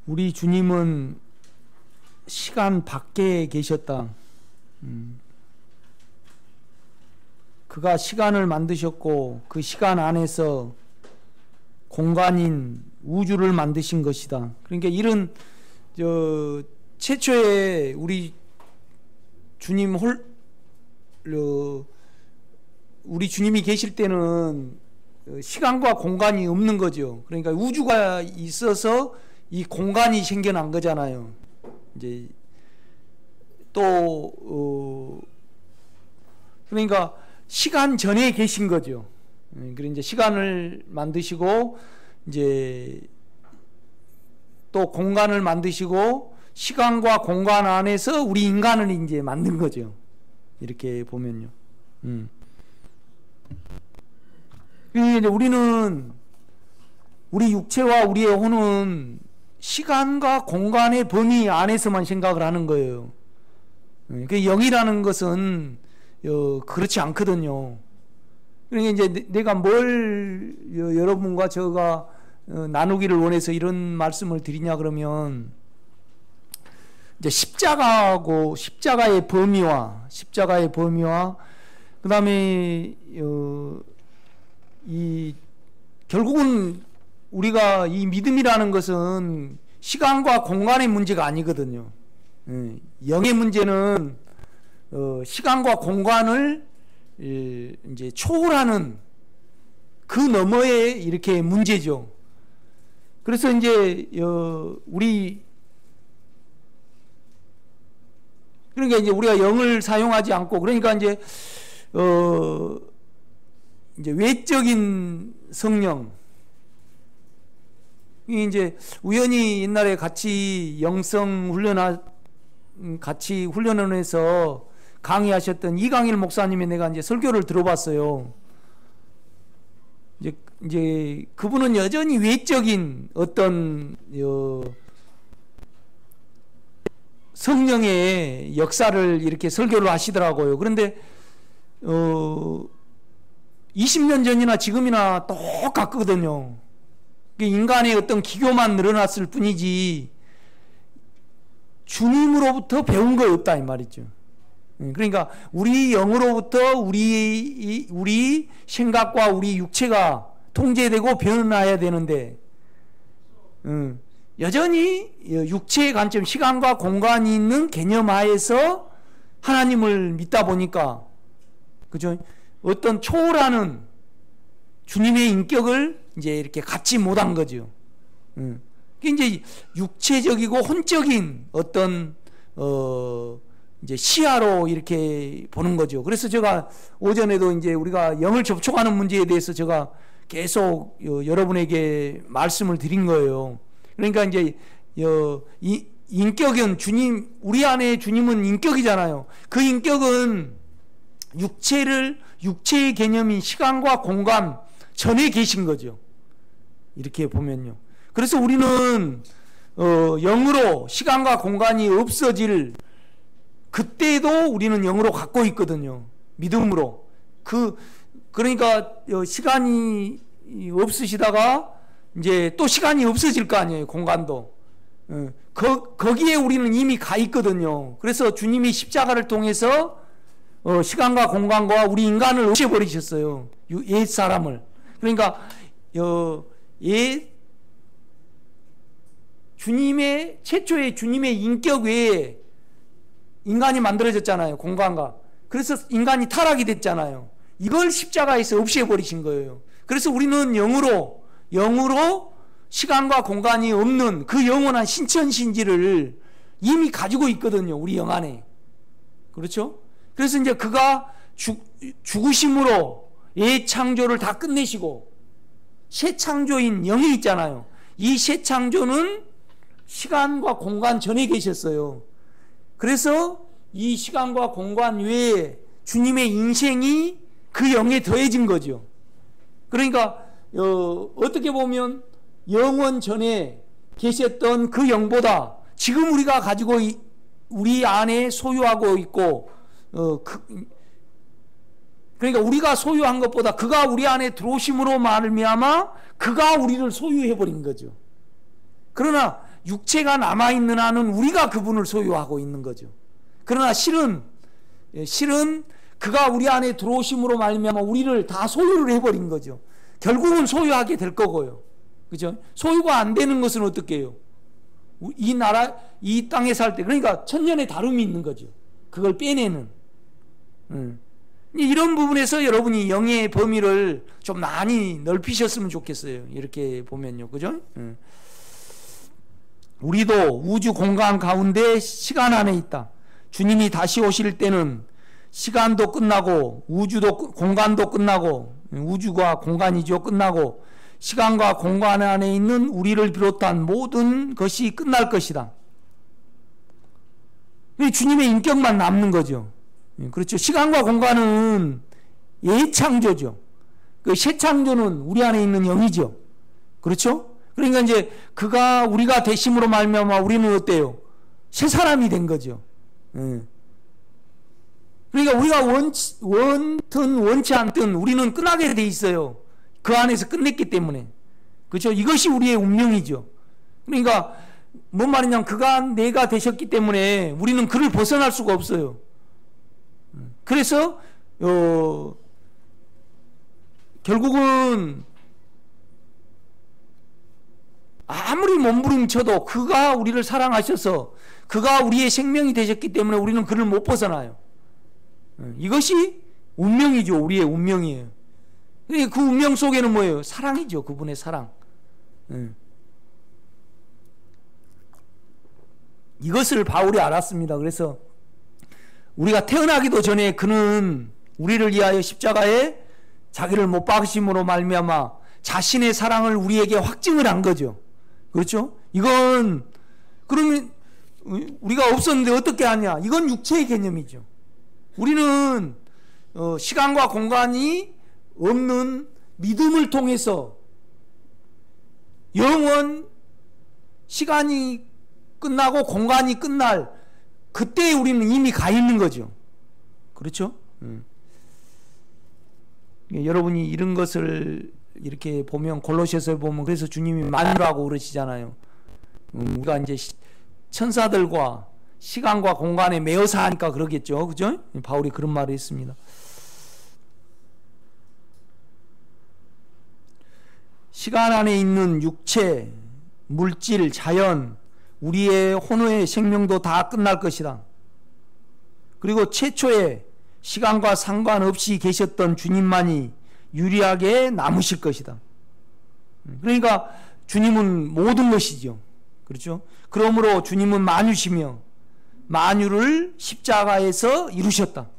우리 주님은 시간 밖에 계셨다. 그가 시간을 만드셨고 그 시간 안에서 공간인 우주를 만드신 것이다. 그러니까 이런 최초에 우리 주님 우리 주님이 계실 때는 시간과 공간이 없는 거죠. 그러니까 우주가 있어서 이 공간이 생겨난 거잖아요. 이제 또 그러니까 시간 전에 계신 거죠. 그래서 이제 시간을 만드시고 이제 또 공간을 만드시고 시간과 공간 안에서 우리 인간을 이제 만든 거죠. 이렇게 보면요. 이제 우리는 우리 육체와 우리의 혼은 시간과 공간의 범위 안에서만 생각을 하는 거예요. 그 영이라는 것은 그렇지 않거든요. 그러니까 이제 내가 뭘 여러분과 제가 나누기를 원해서 이런 말씀을 드리냐 그러면 이제 십자가의 범위와 그다음에 이 결국은 우리가 이 믿음이라는 것은 시간과 공간의 문제가 아니거든요. 영의 문제는 시간과 공간을 이제 초월하는 그 너머의 이렇게 문제죠. 그래서 이제 그러니까 이제 우리가 영을 사용하지 않고 그러니까 이제 외적인 성령 이제 우연히 옛날에 같이 영성 같이 훈련을 해서 강의하셨던 이강일 목사님의 내가 이제 설교를 들어봤어요. 이제 그분은 여전히 외적인 어떤 성령의 역사를 이렇게 설교를 하시더라고요. 그런데 20년 전이나 지금이나 똑같거든요. 인간의 어떤 기교만 늘어났을 뿐이지 주님으로부터 배운 거 없다 이 말이죠. 그러니까 우리 영으로부터 우리 생각과 우리 육체가 통제되고 변화해야 되는데 여전히 육체의 관점, 시간과 공간이 있는 개념 하에서 하나님을 믿다 보니까 그죠? 어떤 초월하는 주님의 인격을 이제 이렇게 갖지 못한 거죠. 그게 이제 육체적이고 혼적인 어떤 이제 시야로 이렇게 보는 거죠. 그래서 제가 오전에도 이제 우리가 영을 접촉하는 문제에 대해서 제가 계속 여러분에게 말씀을 드린 거예요. 그러니까 이제 인격은 주님, 우리 안에 주님은 인격이잖아요. 그 인격은 육체의 개념인 시간과 공간 전에 계신 거죠. 이렇게 보면요. 그래서 우리는 영으로 시간과 공간이 없어질 그때도 우리는 영으로 갖고 있거든요. 믿음으로. 그러니까 시간이 없으시다가 이제 또 시간이 없어질 거 아니에요. 공간도. 거기에 우리는 이미 가 있거든요. 그래서 주님이 십자가를 통해서 시간과 공간과 우리 인간을 없애버리셨어요. 옛 사람을. 그러니까 최초의 주님의 인격 외에 인간이 만들어졌잖아요. 공간과. 그래서 인간이 타락이 됐잖아요. 이걸 십자가에서 없애버리신 거예요. 그래서 우리는 영으로 시간과 공간이 없는 그 영원한 신천신지를 이미 가지고 있거든요. 우리 영 안에. 그렇죠? 그래서 이제 그가 죽으심으로 옛 창조를 다 끝내시고 새 창조인 영이 있잖아요. 이 새 창조는 시간과 공간 전에 계셨어요. 그래서 이 시간과 공간 외에 주님의 인생이 그 영에 더해진 거죠. 그러니까 어떻게 보면 영원 전에 계셨던 그 영보다 지금 우리가 가지고 우리 안에 소유하고 있고 그러니까 우리가 소유한 것보다 그가 우리 안에 들어오심으로 말미암아 그가 우리를 소유해버린 거죠. 그러나 육체가 남아있는 한은 우리가 그분을 소유하고 있는 거죠. 그러나 실은 그가 우리 안에 들어오심으로 말미암아 우리를 다 소유를 해버린 거죠. 결국은 소유하게 될 거고요. 그죠? 소유가 안 되는 것은 어떻게 해요? 이 나라, 이 땅에 살 때, 그러니까 천년의 다름이 있는 거죠. 그걸 빼내는. 이런 부분에서 여러분이 영의 범위를 좀 많이 넓히셨으면 좋겠어요. 이렇게 보면요. 그죠? 우리도 우주 공간 가운데 시간 안에 있다. 주님이 다시 오실 때는 시간도 끝나고 우주도 공간도 끝나고, 우주가 공간이죠. 끝나고 시간과 공간 안에 있는 우리를 비롯한 모든 것이 끝날 것이다. 주님의 인격만 남는 거죠. 그렇죠. 시간과 공간은 예창조죠. 그 새창조는 우리 안에 있는 영이죠. 그렇죠? 그러니까 이제 그가 우리가 되심으로 말미암아 우리는 어때요? 새 사람이 된 거죠. 그러니까 우리가 원든 원치 않든 우리는 끝나게 돼 있어요. 그 안에서 끝냈기 때문에. 그렇죠? 이것이 우리의 운명이죠. 그러니까 뭔 말이냐면 그가 내가 되셨기 때문에 우리는 그를 벗어날 수가 없어요. 그래서 결국은 아무리 몸부림쳐도 그가 우리를 사랑하셔서 그가 우리의 생명이 되셨기 때문에 우리는 그를 못 벗어나요. 이것이 운명이죠. 우리의 운명이에요. 그 운명 속에는 뭐예요? 사랑이죠. 그분의 사랑. 이것을 바울이 알았습니다. 그래서 우리가 태어나기도 전에 그는 우리를 위하여 십자가에 자기를 못 박으심으로 말미암아 자신의 사랑을 우리에게 확증을 한 거죠. 그렇죠? 이건 그러면 우리가 없었는데 어떻게 하냐? 이건 육체의 개념이죠. 우리는 시간과 공간이 없는 믿음을 통해서 영원 시간이 끝나고 공간이 끝날 그때 우리는 이미 가 있는 거죠. 그렇죠? 여러분이 이런 것을 이렇게 보면 골로새서에 보면 그래서 주님이 만유라고 그러시잖아요. 우리가 이제 천사들과 시간과 공간에 매여 사니까 그러겠죠. 그죠? 바울이 그런 말을 했습니다. 시간 안에 있는 육체, 물질, 자연, 우리의 혼의 생명도 다 끝날 것이다. 그리고 최초에 시간과 상관없이 계셨던 주님만이 유리하게 남으실 것이다. 그러니까 주님은 모든 것이죠. 그렇죠? 그러므로 주님은 만유시며 만유를 십자가에서 이루셨다.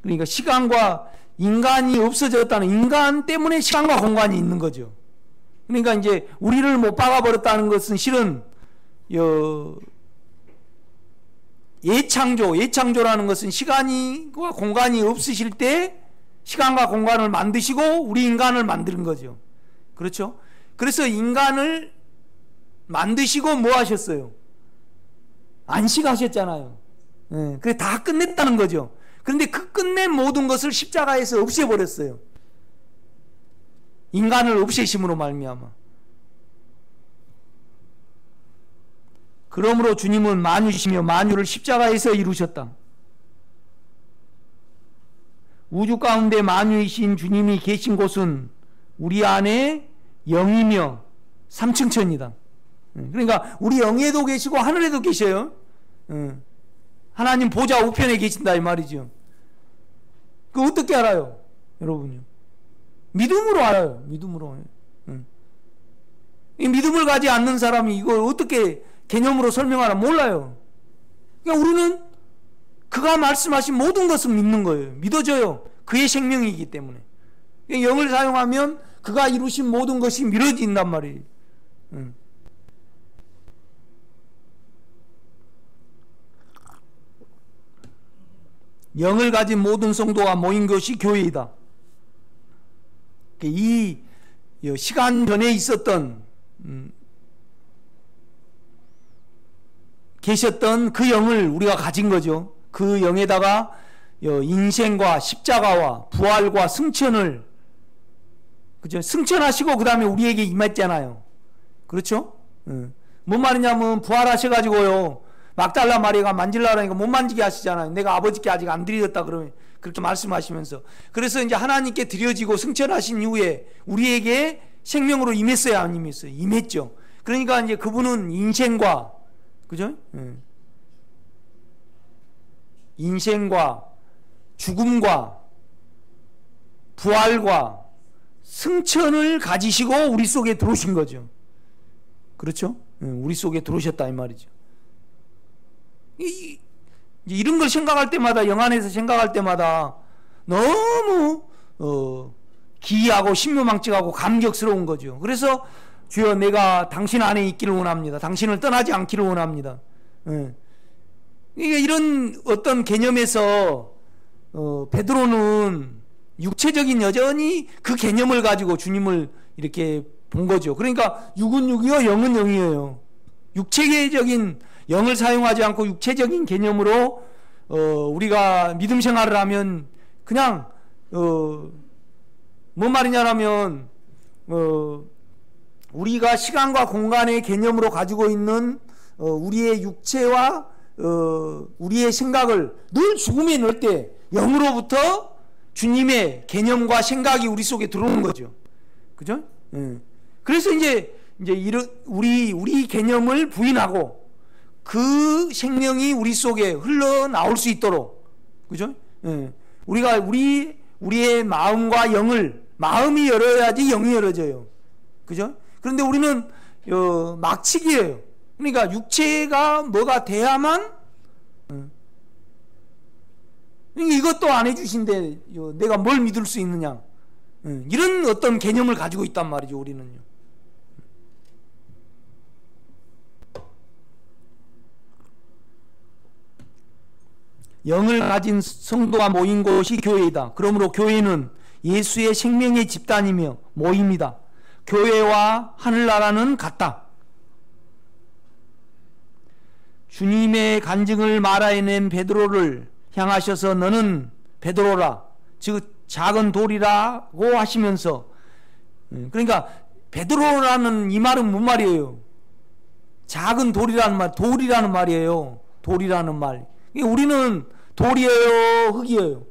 그러니까 시간과 인간이 없어졌다는, 인간 때문에 시간과 공간이 있는 거죠. 그러니까 이제 우리를 못 박아버렸다는 것은 실은 예창조라는 것은 시간과 공간이 없으실 때 시간과 공간을 만드시고 우리 인간을 만드는 거죠. 그렇죠? 그래서 인간을 만드시고 뭐 하셨어요? 안식하셨잖아요. 그게 다 끝냈다는 거죠. 그런데 그 끝낸 모든 것을 십자가에서 없애버렸어요. 인간을 없애심으로 말미암아. 그러므로 주님은 만유시며 만유를 십자가에서 이루셨다. 우주 가운데 만유이신 주님이 계신 곳은 우리 안에 영이며 삼층천이다. 그러니까 우리 영에도 계시고 하늘에도 계셔요. 하나님 보좌 우편에 계신다 이 말이죠. 그 어떻게 알아요? 여러분요. 믿음으로 알아요. 믿음으로. 이 믿음을 가지 않는 사람이 이걸 어떻게 개념으로 설명하나 몰라요. 그러니까 우리는 그가 말씀하신 모든 것을 믿는 거예요. 믿어져요. 그의 생명이기 때문에. 영을 사용하면 그가 이루신 모든 것이 믿어진단 말이에요. 영을 가진 모든 성도가 모인 것이 교회이다. 이 시간 전에 있었던 계셨던 그 영을 우리가 가진 거죠. 그 영에다가 인생과 십자가와 부활과 승천을, 그죠? 승천하시고 그 다음에 우리에게 임했잖아요. 그렇죠? 뭔 말이냐면 부활하셔가지고요 막달라 마리아가 만질라 그러니까 못 만지게 하시잖아요. 내가 아버지께 아직 안 드렸다 그러면 그렇게 말씀하시면서. 그래서 이제 하나님께 드려지고 승천하신 이후에 우리에게 생명으로 임했어요, 안 임했어요? 임했죠. 그러니까 이제 그분은 인생과, 그죠? 인생과 죽음과 부활과 승천을 가지시고 우리 속에 들어오신 거죠. 그렇죠? 우리 속에 들어오셨다 이 말이죠. 이런 걸 생각할 때마다, 영안에서 생각할 때마다 너무 기이하고 신묘망측하고 감격스러운 거죠. 그래서 주여 내가 당신 안에 있기를 원합니다. 당신을 떠나지 않기를 원합니다. 이런 어떤 개념에서 베드로는 육체적인 여전히 그 개념을 가지고 주님을 이렇게 본 거죠. 그러니까 육은 육이요 영은 영이에요. 육체적인 영을 사용하지 않고 육체적인 개념으로 우리가 믿음 생활을 하면 그냥 뭔 말이냐면 우리가 시간과 공간의 개념으로 가지고 있는 우리의 육체와 우리의 생각을 늘 죽음에 넣을 때 영으로부터 주님의 개념과 생각이 우리 속에 들어오는 거죠. 그죠? 그래서 이제 우리 개념을 부인하고 그 생명이 우리 속에 흘러나올 수 있도록, 그죠? 우리가 우리의 마음과 영을, 마음이 열어야지 영이 열어져요. 그죠? 그런데 우리는 막치기예요. 그러니까 육체가 뭐가 돼야만 이것도 안 해주신데 내가 뭘 믿을 수 있느냐, 이런 어떤 개념을 가지고 있단 말이죠. 우리는요. 영을 가진 성도가 모인 곳이 교회이다. 그러므로 교회는 예수의 생명의 집단이며 모임이다. 교회와 하늘나라는 같다. 주님의 간증을 말하여낸 베드로를 향하셔서 너는 베드로라, 즉 작은 돌이라고 하시면서, 그러니까 베드로라는 이 말은 뭔 말이에요? 작은 돌이라는 말, 돌이라는 말이에요. 돌이라는 말. 우리는 돌이에요, 흙이에요?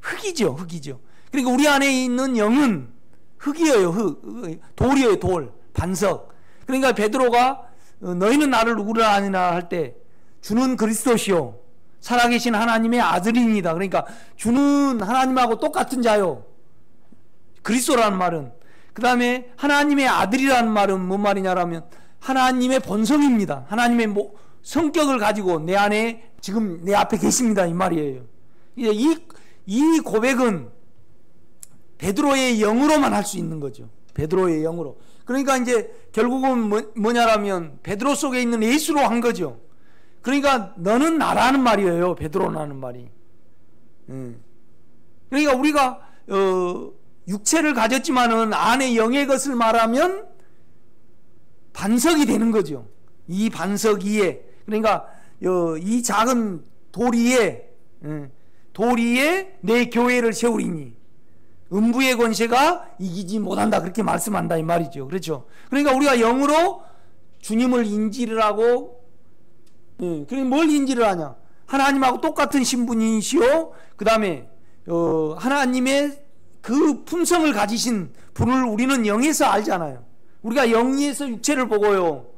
흙이죠, 흙이죠. 그러니까 우리 안에 있는 영은 흙이에요, 흙. 돌이에요, 돌. 반석. 그러니까 베드로가 너희는 나를 누구를 아니나 할 때 주는 그리스도시요 살아계신 하나님의 아들입니다. 그러니까 주는 하나님하고 똑같은 자요. 그리스도라는 말은. 그 다음에 하나님의 아들이라는 말은 뭔 말이냐라면 하나님의 본성입니다. 하나님의 성격을 가지고 내 안에 지금 내 앞에 계십니다 이 말이에요. 이 고백은 베드로의 영으로만 할 수 있는 거죠. 베드로의 영으로. 그러니까 이제 결국은 뭐냐라면 베드로 속에 있는 예수로 한 거죠. 그러니까 너는 나라는 말이에요. 베드로라는 말이. 그러니까 우리가 육체를 가졌지만은 안에 영의 것을 말하면 반석이 되는 거죠. 이 반석 위에, 그러니까 이 작은 돌 위에 내 교회를 세우리니 음부의 권세가 이기지 못한다, 그렇게 말씀한다 이 말이죠. 그렇죠? 그러니까 우리가 영으로 주님을 인지를 하고, 그러니까 뭘 인지를 하냐? 하나님하고 똑같은 신분이시오. 그 다음에 하나님의 그 품성을 가지신 분을 우리는 영에서 알잖아요. 우리가 영에서 육체를 보고요,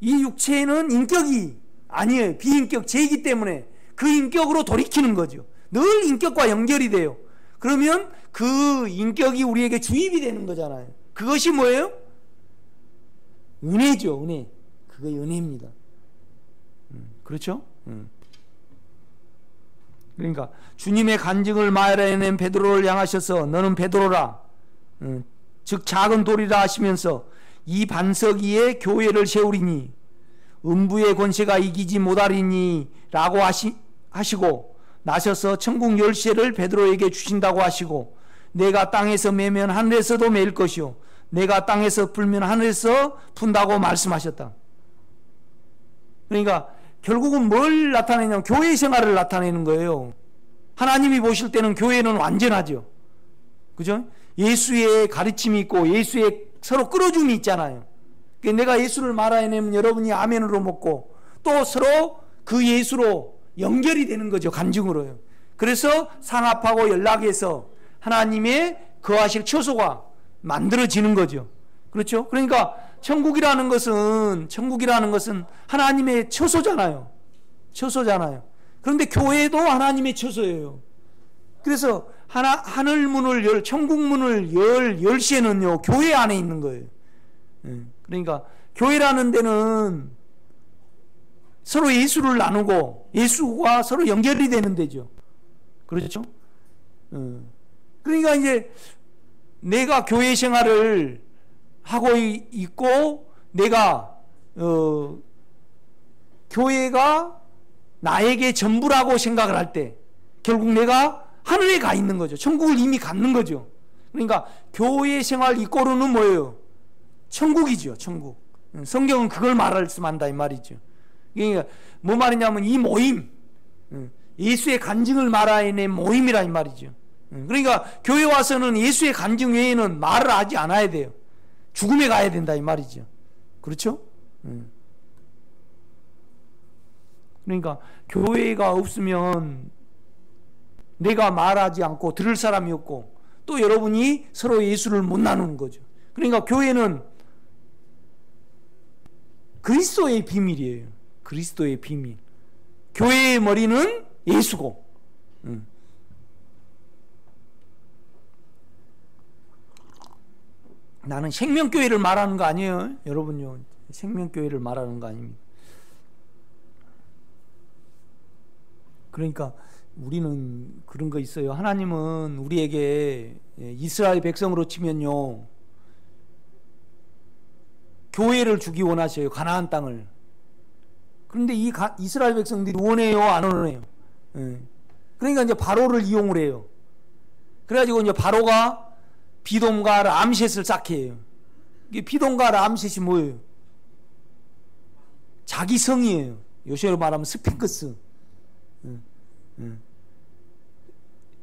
이 육체는 인격이 아니에요. 비인격, 죄이기 때문에 그 인격으로 돌이키는 거죠. 늘 인격과 연결이 돼요. 그러면 그 인격이 우리에게 주입이 되는 거잖아요. 그것이 뭐예요? 은혜죠, 은혜. 그게 은혜입니다. 그렇죠? 그러니까 주님의 간증을 말해낸 베드로를 향하셔서 너는 베드로라, 즉 작은 돌이라 하시면서 이 반석 위에 교회를 세우리니 음부의 권세가 이기지 못하리니 라고 하시고 나셔서 천국 열쇠를 베드로에게 주신다고 하시고 내가 땅에서 매면 하늘에서도 매일 것이요 내가 땅에서 풀면 하늘에서 푼다고 말씀하셨다. 그러니까 결국은 뭘 나타내냐면 교회 생활을 나타내는 거예요. 하나님이 보실 때는 교회는 완전하죠. 그죠? 예수의 가르침이 있고 예수의 서로 끌어줌이 있잖아요. 내가 예수를 말하내면 여러분이 아멘으로 먹고 또 서로 그 예수로 연결이 되는 거죠. 간증으로요. 그래서 상합하고 연락해서 하나님의 거하실 처소가 만들어지는 거죠. 그렇죠? 그러니까 천국이라는 것은 하나님의 처소잖아요. 처소잖아요. 그런데 교회도 하나님의 처소예요. 그래서 하늘 문을 천국 문을 열 열쇠는요, 교회 안에 있는 거예요. 그러니까 교회라는 데는 서로 예수를 나누고 예수와 서로 연결이 되는 데죠. 그렇죠? 그러니까 이제 내가 교회 생활을 하고 있고 내가 교회가 나에게 전부라고 생각을 할 때 결국 내가 하늘에 가 있는 거죠. 천국을 이미 갖는 거죠. 그러니까 교회 생활 이꼬르는 뭐예요? 천국이죠. 천국. 성경은 그걸 말씀한다 이 말이죠. 그러니까 뭐 말이냐면 이 모임, 예수의 간증을 말하는 모임이라 이 말이죠. 그러니까 교회 와서는 예수의 간증 외에는 말을 하지 않아야 돼요. 죽음에 가야 된다 이 말이죠. 그렇죠? 그러니까 교회가 없으면 내가 말하지 않고 들을 사람이 없고 또 여러분이 서로 예수를 못 나누는 거죠. 그러니까 교회는 그리스도의 비밀이에요. 그리스도의 비밀. 교회의 머리는 예수고. 나는 생명교회를 말하는 거 아니에요. 여러분요. 생명교회를 말하는 거 아닙니다. 그러니까 우리는 그런 거 있어요. 하나님은 우리에게 이스라엘 백성으로 치면요, 교회를 주기 원하셔요. 가나안 땅을. 그런데 이 이스라엘 백성들이 원해요, 안 원해요? 그러니까 이제 바로를 이용을 해요. 그래가지고 이제 바로가 비돔과 람셋을 쌓게 해요. 이게 비돔과 람셋이 뭐예요? 자기 성이에요. 요새로 말하면 스핑크스.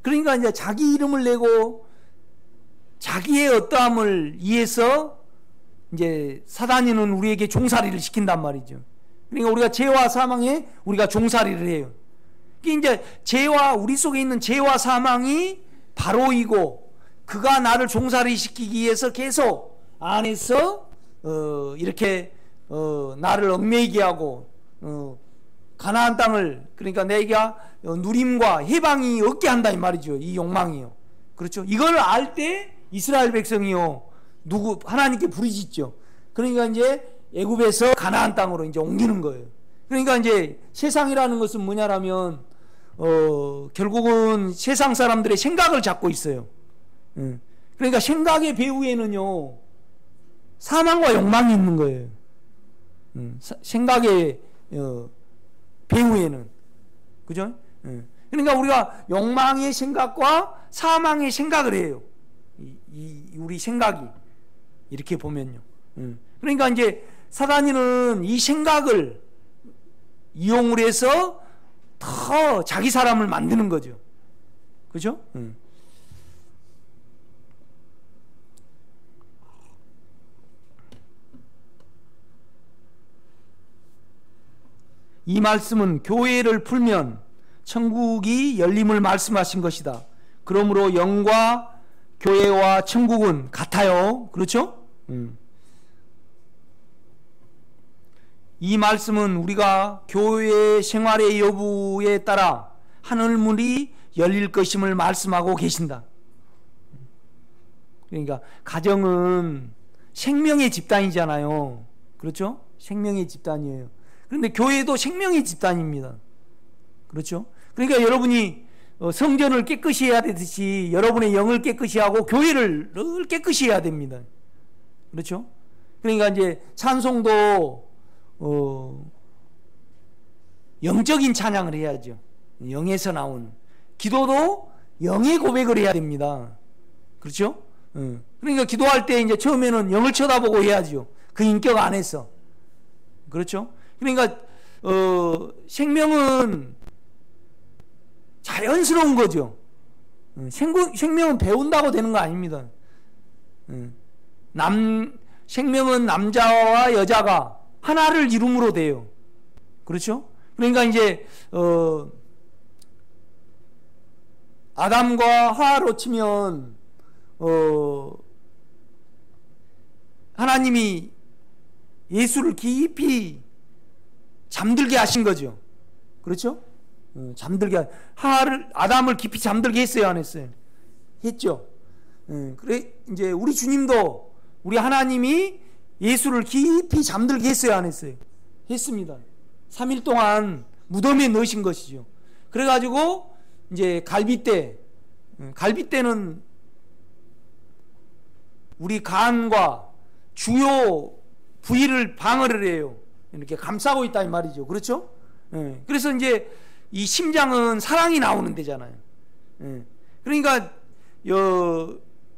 그러니까 이제 자기 이름을 내고 자기의 어떠함을 위해서 이제 사단이는 우리에게 종살이를 시킨단 말이죠. 그러니까 우리가 죄와 사망에 우리가 종살이를 해요. 이제 죄와 우리 속에 있는 죄와 사망이 바로이고 그가 나를 종살이 시키기 위해서 계속 안에서 이렇게 나를 얽매이게 하고 가나안 땅을 그러니까 내가 누림과 해방이 얻게 한다 이 말이죠. 이 욕망이요. 그렇죠? 이걸 알 때 이스라엘 백성이요 하나님께 부르짖죠. 그러니까 이제 애굽에서 가나안 땅으로 이제 옮기는 거예요. 그러니까 이제 세상이라는 것은 뭐냐라면 결국은 세상 사람들의 생각을 잡고 있어요. 그러니까 생각의 배후에는요 사망과 욕망이 있는 거예요. 생각의 배후에는, 그죠? 그러니까 우리가 욕망의 생각과 사망의 생각을 해요. 우리 생각이 이렇게 보면요. 그러니까 이제 사단이는 이 생각을 이용을 해서 더 자기 사람을 만드는 거죠. 그죠? 이 말씀은 교회를 풀면 천국이 열림을 말씀하신 것이다. 그러므로 영과 교회와 천국은 같아요. 그렇죠? 이 말씀은 우리가 교회 생활의 여부에 따라 하늘문이 열릴 것임을 말씀하고 계신다. 그러니까 가정은 생명의 집단이잖아요. 그렇죠? 생명의 집단이에요. 그런데 교회도 생명의 집단입니다. 그렇죠? 그러니까 여러분이 성전을 깨끗이 해야 되듯이 여러분의 영을 깨끗이 하고 교회를 늘 깨끗이 해야 됩니다. 그렇죠? 그러니까 이제 찬송도 영적인 찬양을 해야죠. 영에서 나온 기도도 영의 고백을 해야 됩니다. 그렇죠? 그러니까 기도할 때 이제 처음에는 영을 쳐다보고 해야죠. 그 인격 안에서. 그렇죠? 그러니까 생명은 자연스러운 거죠. 생명은 배운다고 되는 거 아닙니다. 생명은 남자와 여자가 하나를 이룸으로 돼요. 그렇죠? 그러니까 이제 아담과 하와로 치면 하나님이 예수를 깊이 잠들게 하신 거죠. 그렇죠? 아담을 깊이 잠들게 했어요, 안 했어요? 했죠. 그래 이제 우리 주님도 우리 하나님이 예수를 깊이 잠들게 했어요, 안 했어요? 했습니다. 3일 동안 무덤에 넣으신 것이죠. 그래가지고 이제 갈빗대는 우리 간과 주요 부위를 방어를 해요. 이렇게 감싸고 있다 이 말이죠. 그렇죠? 그래서 이제 이 심장은 사랑이 나오는 데잖아요. 그러니까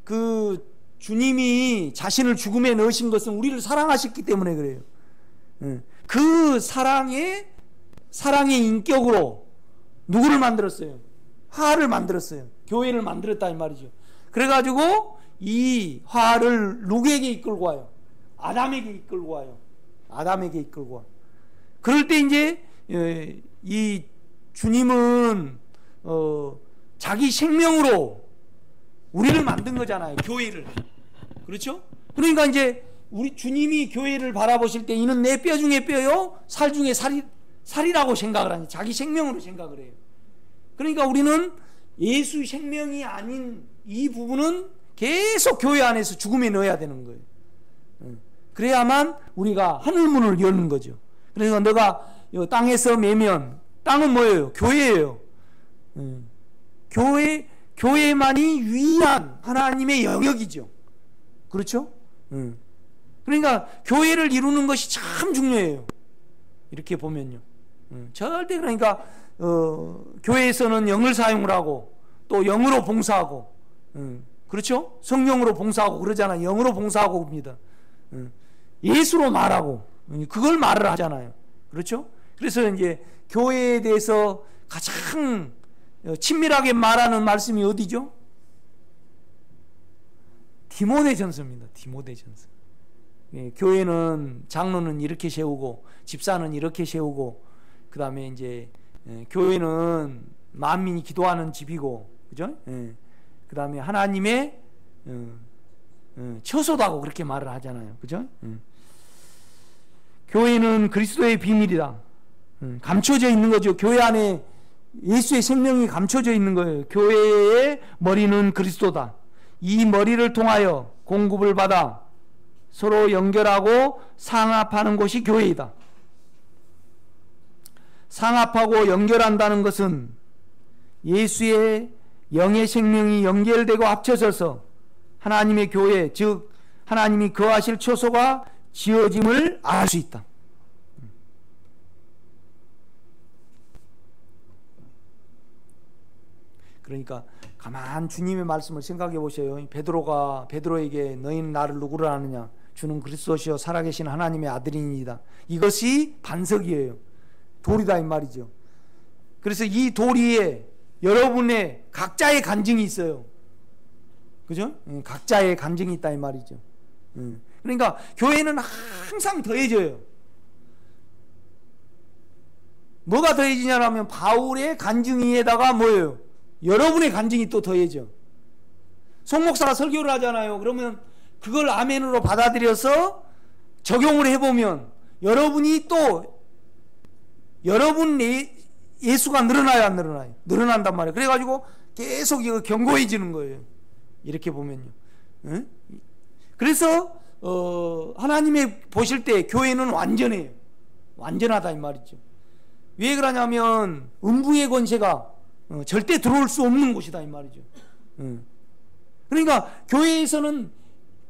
그 주님이 자신을 죽음에 넣으신 것은 우리를 사랑하셨기 때문에 그래요. 그 사랑의 인격으로 누구를 만들었어요? 화를 만들었어요. 교회를 만들었다 이 말이죠. 그래가지고 이 화를 누구에게 이끌고 와요? 아담에게 이끌고 와요. 아담에게 이끌고 와. 그럴 때 이제 이 주님은 자기 생명으로 우리를 만든 거잖아요. 교회를. 그렇죠? 그러니까 이제 우리 주님이 교회를 바라보실 때 이는 내 뼈 중에 뼈요 살 중에 살이라고 생각을 하니 자기 생명으로 생각을 해요. 그러니까 우리는 예수 생명이 아닌 이 부분은 계속 교회 안에서 죽음에 넣어야 되는 거예요. 그래야만 우리가 하늘문을 여는 거죠. 그러니까 너가 땅에서 매면 땅은 뭐예요? 교회예요. 교회만이 유일한 하나님의 영역이죠. 그렇죠? 그러니까 교회를 이루는 것이 참 중요해요. 이렇게 보면요. 절대 그러니까 교회에서는 영을 사용을 하고 또 영으로 봉사하고 그렇죠? 성령으로 봉사하고 그러잖아요. 영으로 봉사하고 그럽니다. 예수로 말하고 그걸 말을 하잖아요. 그렇죠? 그래서 이제 교회에 대해서 가장 친밀하게 말하는 말씀이 어디죠? 디모데전서입니다. 디모데전서. 교회는 장로는 이렇게 세우고 집사는 이렇게 세우고 그 다음에 이제 교회는 만민이 기도하는 집이고 그죠? 그 다음에 하나님의 처소다고 그렇게 말을 하잖아요. 그죠? 교회는 그리스도의 비밀이다. 감춰져 있는 거죠. 교회 안에 예수의 생명이 감춰져 있는 거예요. 교회의 머리는 그리스도다. 이 머리를 통하여 공급을 받아 서로 연결하고 상합하는 곳이 교회이다. 상합하고 연결한다는 것은 예수의 영의 생명이 연결되고 합쳐져서 하나님의 교회, 즉 하나님이 거하실 처소가 지어짐을 알 수 있다. 그러니까 가만 주님의 말씀을 생각해 보세요. 베드로에게 너희는 나를 누구를 아느냐? 주는 그리스도시요 살아계신 하나님의 아들이니이다. 이것이 반석이에요. 돌이다 이 말이죠. 그래서 이 돌 위에 여러분의 각자의 간증이 있어요. 그죠? 각자의 간증이 있다 이 말이죠. 그러니까 교회는 항상 더해져요. 뭐가 더해지냐면 바울의 간증에다가 뭐예요? 여러분의 간증이 또 더해져. 송 목사가 설교를 하잖아요. 그러면 그걸 아멘으로 받아들여서 적용을 해보면 여러분이 또 여러분 예수가 늘어나요, 안 늘어나요? 늘어난단 말이에요. 그래가지고 계속 이거 견고해지는 거예요. 이렇게 보면요. 응? 그래서 하나님이 보실 때 교회는 완전해요. 완전하다 이 말이죠. 왜 그러냐면 음부의 권세가 절대 들어올 수 없는 곳이다 이 말이죠. 그러니까 교회에서는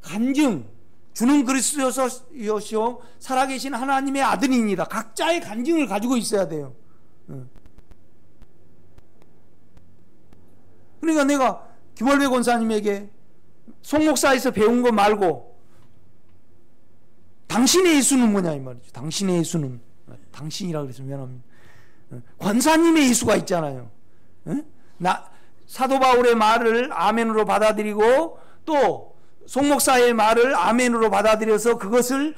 간증, 주는 그리스도시요 살아계신 하나님의 아들입니다. 각자의 간증을 가지고 있어야 돼요. 그러니까 내가 김월배 권사님에게 송 목사에서 배운 거 말고 당신의 예수는 뭐냐 이 말이죠. 당신의 예수는 당신이라 그래서 미안합니다. 권사님의 예수가 있잖아요. 사도 바울의 말을 아멘으로 받아들이고 또 송 목사의 말을 아멘으로 받아들여서 그것을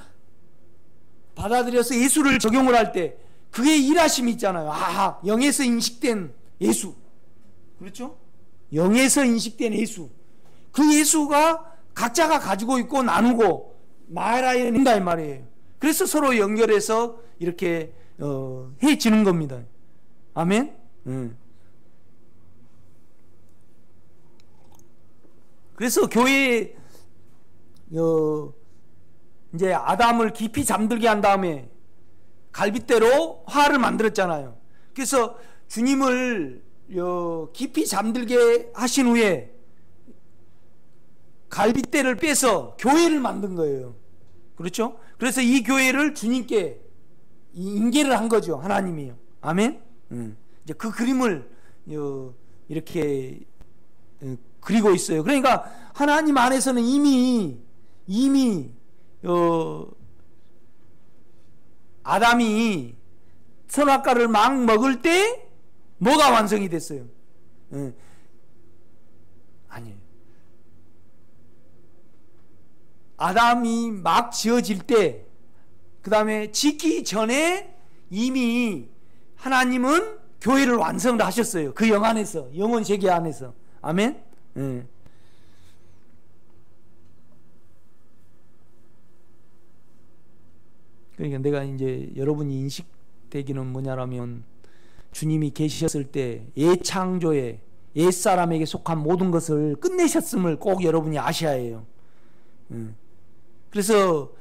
받아들여서 예수를 적용을 할 때 그게 일하심이 있잖아요. 아, 영에서 인식된 예수. 그렇죠? 영에서 인식된 예수. 그 예수가 각자가 가지고 있고 나누고 말아야 된다 이 말이에요. 그래서 서로 연결해서 이렇게 해지는 겁니다. 아멘. 그래서 교회에 이제 아담을 깊이 잠들게 한 다음에 갈빗대로 화를 만들었잖아요. 그래서 주님을 깊이 잠들게 하신 후에 갈빗대를 빼서 교회를 만든 거예요. 그렇죠? 그래서 이 교회를 주님께 인계를 한 거죠. 하나님이요. 아멘. 이제 그 그림을 이렇게 그리고 있어요. 그러니까 하나님 안에서는 이미 아담이 선악과를 막 먹을 때 뭐가 완성이 됐어요? 아니에요. 아담이 막 지어질 때, 그 다음에 짓기 전에 이미 하나님은 교회를 완성을 하셨어요. 그 영 안에서, 영원 세계 안에서. 아멘. 그러니까 내가 이제 여러분이 인식되기는 뭐냐라면, 주님이 계셨을 때 옛창조에 옛사람에게 속한 모든 것을 끝내셨음을 꼭 여러분이 아셔야 해요. 그래서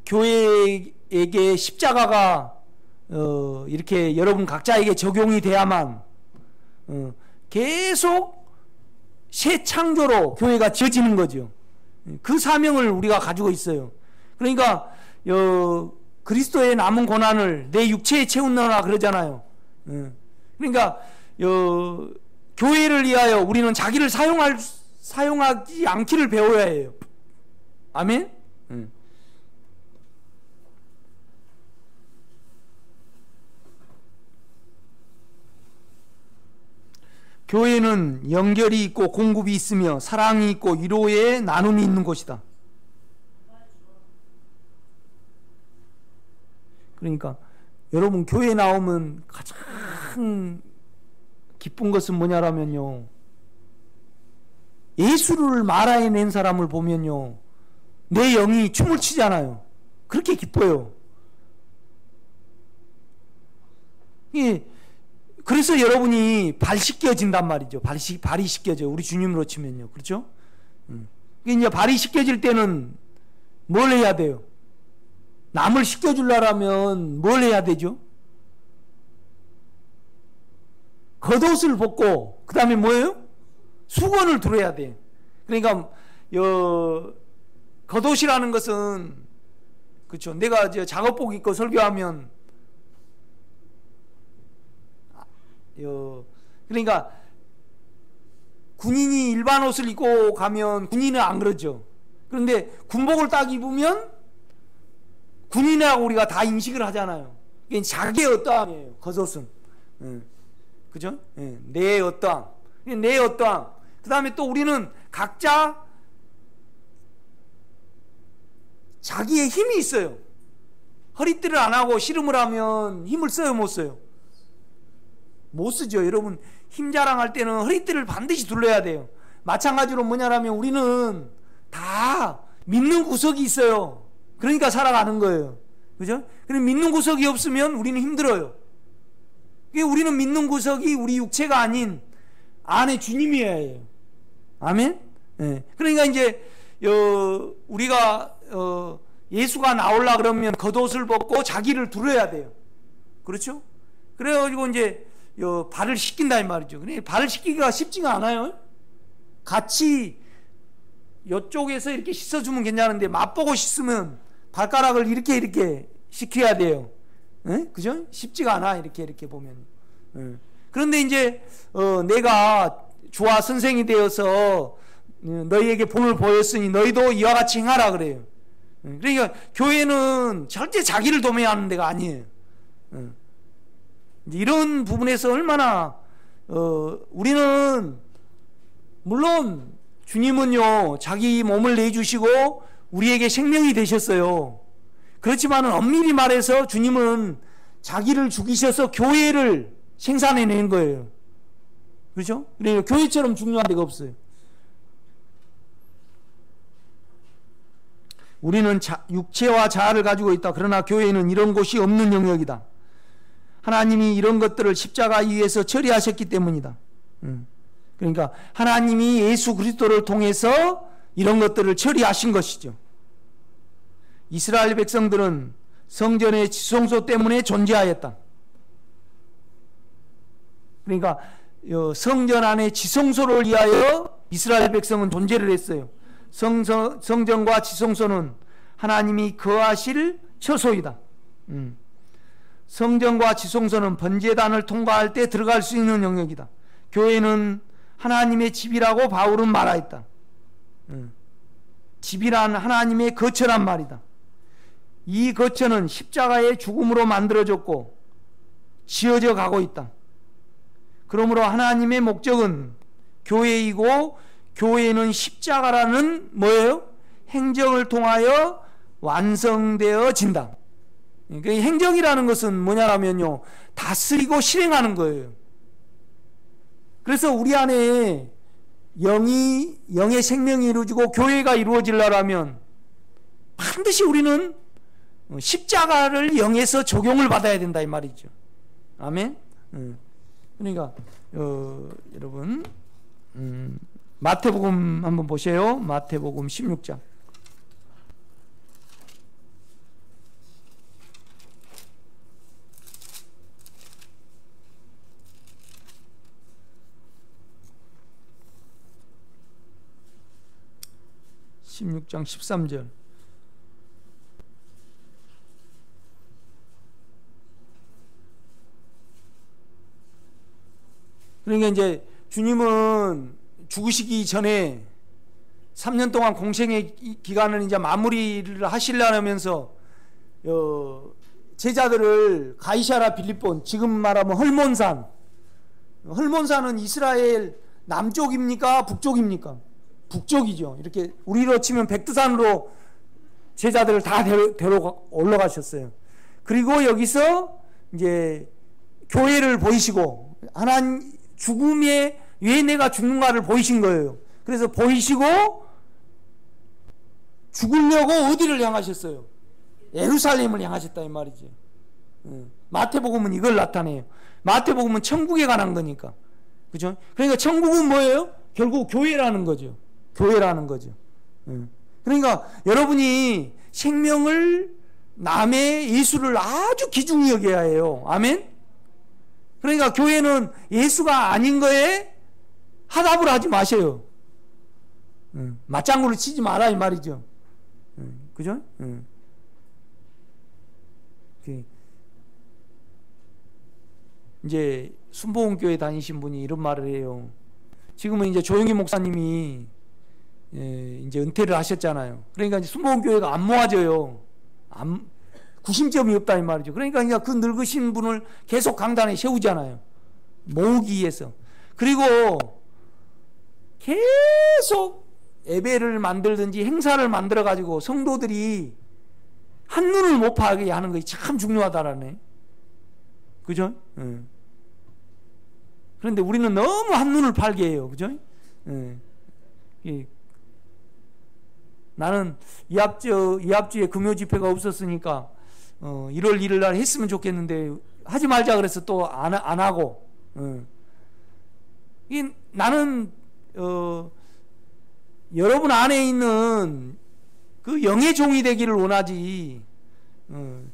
교회에게 십자가가 이렇게 여러분 각자에게 적용이 돼야만 계속 새 창조로 교회가 지어지는 거죠. 그 사명을 우리가 가지고 있어요. 그러니까 그리스도의 남은 고난을 내 육체에 채우느라 그러잖아요. 그러니까 교회를 위하여 우리는 자기를 사용하지 않기를 배워야 해요. 아멘. 교회는 연결이 있고 공급이 있으며 사랑이 있고 위로의 나눔이 있는 곳이다. 그러니까 여러분 교회 나오면 가장 기쁜 것은 뭐냐라면요, 예수를 말아낸 사람을 보면요 내 영이 춤을 추잖아요. 그렇게 기뻐요. 그래서 여러분이 발 씻겨진단 말이죠. 발이 씻겨져. 우리 주님으로 치면요. 그렇죠? 이제 발이 씻겨질 때는 뭘 해야 돼요? 남을 씻겨주려면 뭘 해야 되죠? 겉옷을 벗고 그 다음에 뭐예요? 수건을 두려야 돼요. 그러니까 겉옷이라는 것은, 그렇죠, 내가 작업복 입고 설교하면 그러니까 군인이 일반 옷을 입고 가면 군인은 안 그러죠. 그런데 군복을 딱 입으면 군인이라고 우리가 다 인식을 하잖아요. 이게 자기의 어떠함이에요. 겉옷은. 그죠? 내 어떠함. 내 어떠함. 그 다음에 또 우리는 각자 자기의 힘이 있어요. 허리띠를 안 하고 씨름을 하면 힘을 써요, 못 써요? 못 쓰죠. 여러분 힘 자랑할 때는 허리띠를 반드시 둘러야 돼요. 마찬가지로 뭐냐라면 우리는 다 믿는 구석이 있어요. 그러니까 살아가는 거예요. 그죠? 그럼 믿는 구석이 없으면 우리는 힘들어요. 우리는 믿는 구석이 우리 육체가 아닌 안에 주님이어야 해요. 아멘? 네. 그러니까 이제 우리가 예수가 나오려 그러면 겉옷을 벗고 자기를 두려야 돼요. 그렇죠? 그래가지고 이제 발을 씻긴다 이 말이죠. 근데 발을 씻기기가 쉽지가 않아요. 같이 이쪽에서 이렇게 씻어주면 괜찮은데 맛보고 씻으면 발가락을 이렇게 씻겨야 돼요. 네? 그죠? 쉽지가 않아. 이렇게 보면. 그런데 이제 내가 주와 선생이 되어서 너희에게 본을 보였으니 너희도 이와 같이 행하라 그래요. 그러니까 교회는 절대 자기를 도매하는 데가 아니에요. 이런 부분에서 얼마나 우리는 물론 주님은요, 자기 몸을 내주시고 우리에게 생명이 되셨어요. 그렇지만 엄밀히 말해서 주님은 자기를 죽이셔서 교회를 생산해낸 거예요. 그렇죠? 그러니까 교회처럼 중요한 데가 없어요. 우리는 육체와 자아를 가지고 있다. 그러나 교회는 이런 곳이 없는 영역이다. 하나님이 이런 것들을 십자가 위에서 처리하셨기 때문이다. 그러니까 하나님이 예수 그리스도를 통해서 이런 것들을 처리하신 것이죠. 이스라엘 백성들은 성전의 지성소 때문에 존재하였다. 그러니까 성전 안에 지성소를 위하여 이스라엘 백성은 존재를 했어요. 성전과 지성소는 하나님이 거하실 처소이다. 성전과 지성소는 번제단을 통과할 때 들어갈 수 있는 영역이다. 교회는 하나님의 집이라고 바울은 말하였다. 집이란 하나님의 거처란 말이다. 이 거처는 십자가의 죽음으로 만들어졌고 지어져 가고 있다. 그러므로 하나님의 목적은 교회이고, 교회는 십자가라는 뭐예요? 행정을 통하여 완성되어진다. 그러니까 행정이라는 것은 뭐냐면요, 다스리고 실행하는 거예요. 그래서 우리 안에 영의 생명이 이루어지고 교회가 이루어지려면 반드시 우리는 십자가를 영에서 적용을 받아야 된다 이 말이죠. 아멘. 그러니까 여러분 마태복음 한번 보세요. 마태복음 16장. (16장) 13절. 그러니까 이제 주님은 죽으시기 전에 3년 동안 공생의 기간을 이제 마무리를 하시려면서 제자들을 가이사랴 빌립본, 지금 말하면 헐몬산은 이스라엘 남쪽입니까? 북쪽입니까? 북쪽이죠. 이렇게 우리로 치면 백두산으로 제자들을 다 데려 올라가셨어요. 그리고 여기서 이제 교회를 보이시고 하나님 죽음에 왜 내가 죽는가를 보이신 거예요. 그래서 보이시고 죽으려고 어디를 향하셨어요? 예루살렘을 향하셨다 이 말이죠. 마태복음은 이걸 나타내요. 마태복음은 천국에 관한 거니까. 그죠? 그러니까 천국은 뭐예요? 결국 교회라는 거죠. 교회라는 거죠. 그러니까 여러분이 생명을, 남의 예수를 아주 귀중히 여겨야 해요. 아멘? 그러니까 교회는 예수가 아닌 거에 화답을 하지 마세요. 맞장구를 치지 마라 이 말이죠. 그죠? 이제 순복음교회 다니신 분이 이런 말을 해요. 지금은 이제 조영기 목사님이 이제 은퇴를 하셨잖아요. 그러니까 이제 순복음교회가 안 모아져요. 구심점이 없다 이 말이죠. 그러니까 그 늙으신 분을 계속 강단에 세우잖아요. 모으기 위해서. 그리고 계속 예배를 만들든지 행사를 만들어 가지고 성도들이 한눈을 못 파게 하는 것이 참 중요하다라네. 그죠? 그런데 우리는 너무 한눈을 팔게 해요. 그죠? 나는 이합주에 금요 집회가 없었으니까 1월 1일 날 했으면 좋겠는데 하지 말자 그래서 또 안 하고. 나는 여러분 안에 있는 그 영의 종이 되기를 원하지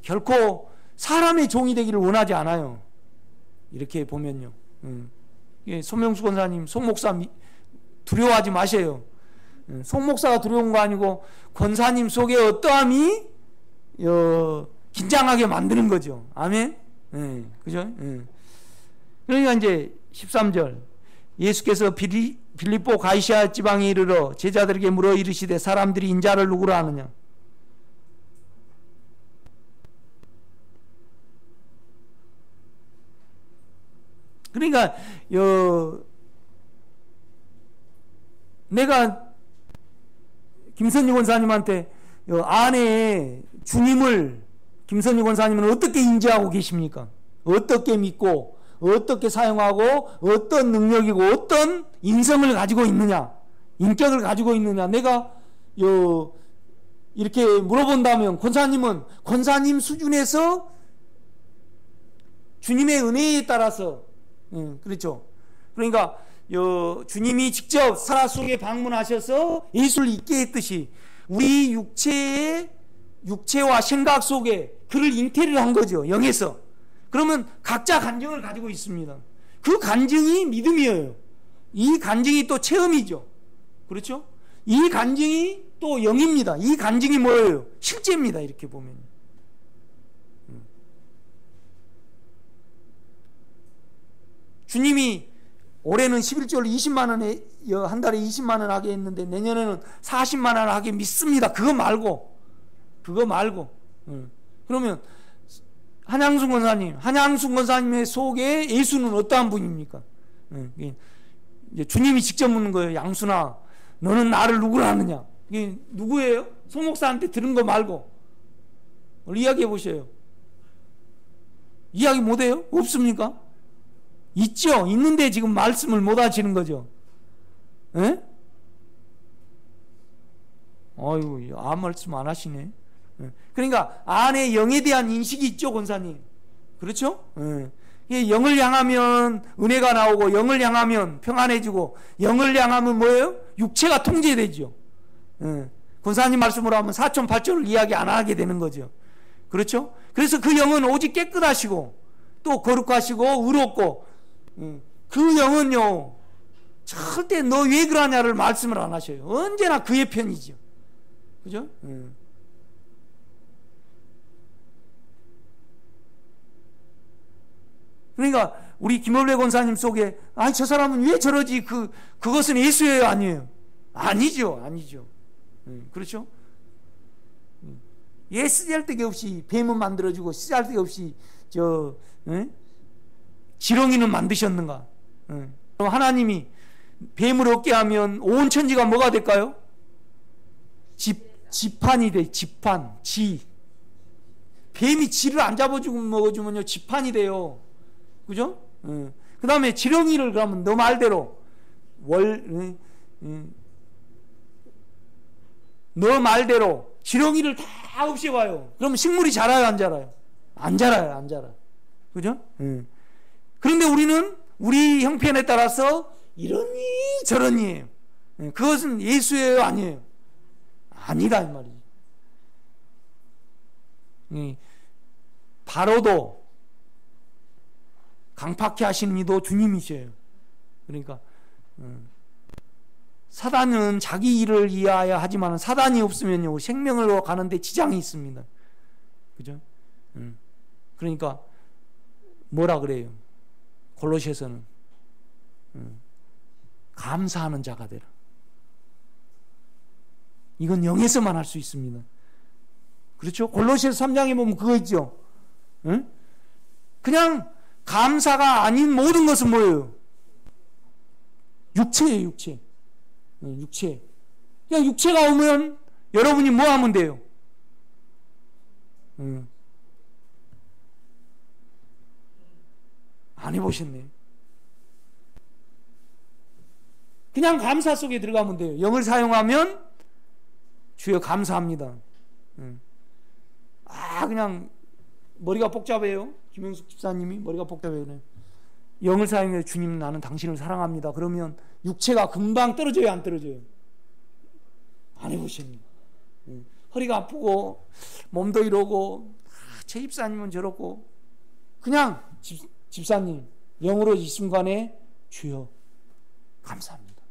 결코 사람의 종이 되기를 원하지 않아요. 이렇게 보면요. 손명수 권사님, 송 목사 두려워하지 마세요. 송 목사가 두려운 거 아니고 권사님 속에 어떠함이 긴장하게 만드는 거죠. 아멘. 그죠? 그러니까 이제 13절 예수께서 빌립보 가이사랴 지방에 이르러 제자들에게 물어 이르시되 사람들이 인자를 누구라 하느냐. 그러니까 내가 김선희 권사님한테 아내 주님을 김선희 권사님은 어떻게 인지하고 계십니까? 어떻게 믿고 어떻게 사용하고 어떤 능력이고 어떤 인성을 가지고 있느냐, 인격을 가지고 있느냐. 내가 이렇게 물어본다면 권사님은 권사님 수준에서 주님의 은혜에 따라서 그렇죠. 그러니까 주님이 직접 사라 속에 방문하셔서 예수를 잊게 했듯이 우리 육체와 생각 속에 그를 잉태를 한 거죠. 영에서. 그러면 각자 간증을 가지고 있습니다. 그 간증이 믿음이에요. 이 간증이 또 체험이죠. 그렇죠? 이 간증이 또 영입니다. 이 간증이 뭐예요? 실제입니다. 이렇게 보면. 주님이 올해는 11조를 20만 원에 한 달에 20만 원 하게 했는데 내년에는 40만 원 하게 믿습니다. 그거 말고 그러면 한양순 권사님의 속에 예수는 어떠한 분입니까? 이제 주님이 직접 묻는 거예요. 양순아, 너는 나를 누구라 하느냐? 이게 누구예요? 송 목사한테 들은 거 말고 이야기해 보셔요. 이야기 못해요? 없습니까? 있죠. 있는데 지금 말씀을 못 하시는 거죠. 에? 아유, 아무 말씀 안 하시네. 그러니까 안에 영에 대한 인식이 있죠, 권사님. 그렇죠? 영을 향하면 은혜가 나오고, 영을 향하면 평안해지고, 영을 향하면 뭐예요? 육체가 통제되죠. 권사님 말씀으로 하면 사촌 팔촌을 이야기 안 하게 되는 거죠. 그렇죠? 그래서 그 영은 오직 깨끗하시고 또 거룩하시고 의롭고, 그 영은요 절대 너 왜 그러냐를 말씀을 안 하셔요. 언제나 그의 편이죠. 그죠? 그러니까 우리 김월래 권사님 속에 아니 저 사람은 왜 저러지, 그것은 예수예요, 아니에요? 아니죠. 그렇죠? 예, 쓰잘데기 없이 뱀은 만들어주고 쓰잘데기 없이 지렁이는 만드셨는가? 그럼 하나님이 뱀을 얻게 하면 온 천지가 뭐가 될까요? 지판이 돼. 지판. 뱀이 지를 안 잡아주고 먹어주면요 지판이 돼요. 그죠? 그 다음에 지렁이를 그러면 너 말대로 너 말대로 지렁이를 다 없애봐요. 그럼 식물이 자라요, 안 자라요? 안 자라요. 그죠? 그런데 우리는 우리 형편에 따라서 이러니 저러니 그것은 예수예요, 아니에요? 아니다, 이 말이지. 바로도 강팍해 하시는 이도 주님이셔요. 그러니까 사단은 자기 일을 이해하여 하지만 사단이 없으면요 생명으로 가는데 지장이 있습니다. 그죠? 그러니까 뭐라 그래요? 골로새서는 감사하는 자가 되라. 이건 영에서만 할 수 있습니다. 그렇죠? 골로새서 3장에 보면 그거 있죠. 그냥 감사가 아닌 모든 것은 뭐예요? 육체예요, 육체. 육체. 그냥 육체가 오면 여러분이 뭐 하면 돼요? 안 해보셨네. 그냥 감사 속에 들어가면 돼요. 영을 사용하면 주여 감사합니다. 그냥 머리가 복잡해요. 김영숙 집사님이 머리가 복잡해요. 영을 사용해 주님 나는 당신을 사랑합니다. 그러면 육체가 금방 떨어져요, 안 떨어져요? 안 해보셨네. 허리가 아프고 몸도 이러고 제 집사님은 저렇고 그냥 집사님 영으로 이 순간에 주여 감사합니다.